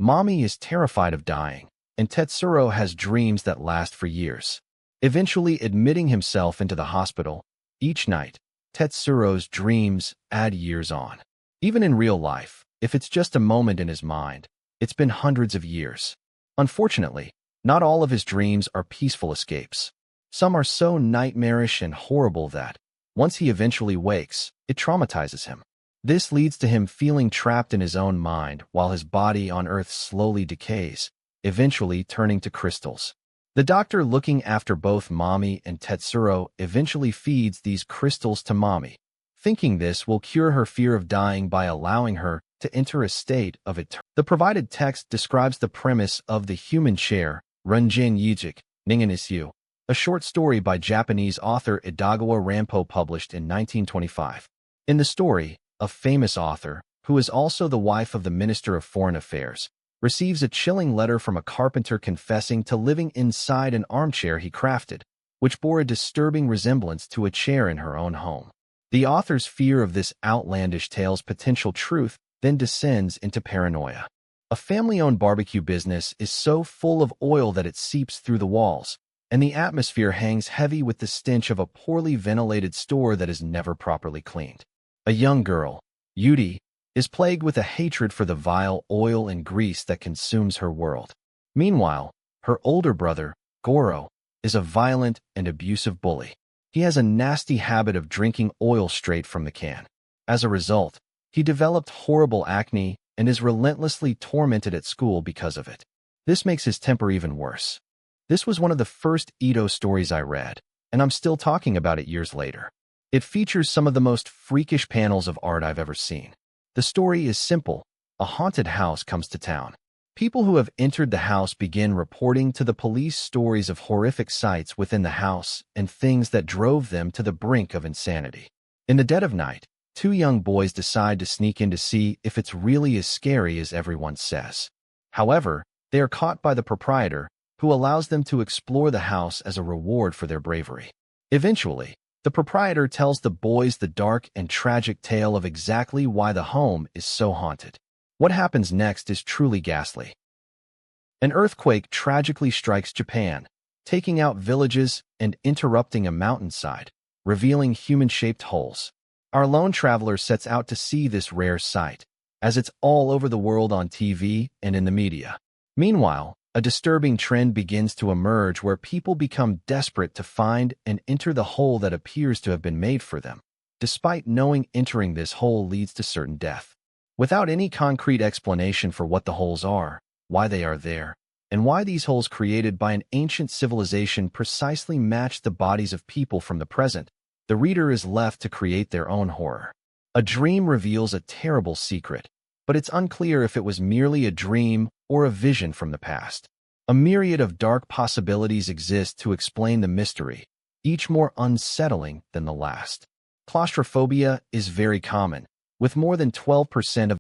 Mami is terrified of dying, and Tetsuro has dreams that last for years. Eventually admitting himself into the hospital, each night, Tetsuro's dreams add years on. Even in real life, if it's just a moment in his mind, it's been hundreds of years. Unfortunately, not all of his dreams are peaceful escapes. Some are so nightmarish and horrible that, once he eventually wakes, it traumatizes him. This leads to him feeling trapped in his own mind while his body on Earth slowly decays, eventually turning to crystals. The doctor looking after both Mami and Tetsuro eventually feeds these crystals to Mami, thinking this will cure her fear of dying by allowing her to enter a state of eternity. The provided text describes the premise of The Human Chair, Runjin Yijik, Ninganisyu, a short story by Japanese author Edagawa Rampo published in 1925. In the story, a famous author, who is also the wife of the Minister of Foreign Affairs, receives a chilling letter from a carpenter confessing to living inside an armchair he crafted, which bore a disturbing resemblance to a chair in her own home. The author's fear of this outlandish tale's potential truth then descends into paranoia. A family-owned barbecue business is so full of oil that it seeps through the walls, and the atmosphere hangs heavy with the stench of a poorly ventilated store that is never properly cleaned. A young girl, Yudi, is plagued with a hatred for the vile oil and grease that consumes her world. Meanwhile, her older brother, Goro, is a violent and abusive bully. He has a nasty habit of drinking oil straight from the can. As a result, he developed horrible acne and is relentlessly tormented at school because of it. This makes his temper even worse. This was one of the first Ito stories I read, and I'm still talking about it years later. It features some of the most freakish panels of art I've ever seen. The story is simple. A haunted house comes to town. People who have entered the house begin reporting to the police stories of horrific sights within the house and things that drove them to the brink of insanity. In the dead of night, two young boys decide to sneak in to see if it's really as scary as everyone says. However, they are caught by the proprietor, who allows them to explore the house as a reward for their bravery. Eventually, the proprietor tells the boys the dark and tragic tale of exactly why the home is so haunted. What happens next is truly ghastly. An earthquake tragically strikes Japan, taking out villages and interrupting a mountainside, revealing human-shaped holes. Our lone traveler sets out to see this rare sight, as it's all over the world on TV and in the media. Meanwhile, a disturbing trend begins to emerge where people become desperate to find and enter the hole that appears to have been made for them, despite knowing entering this hole leads to certain death. Without any concrete explanation for what the holes are, why they are there, and why these holes created by an ancient civilization precisely match the bodies of people from the present, the reader is left to create their own horror. A dream reveals a terrible secret, but it's unclear if it was merely a dream or a vision from the past. A myriad of dark possibilities exist to explain the mystery, each more unsettling than the last. Claustrophobia is very common, with more than 12% of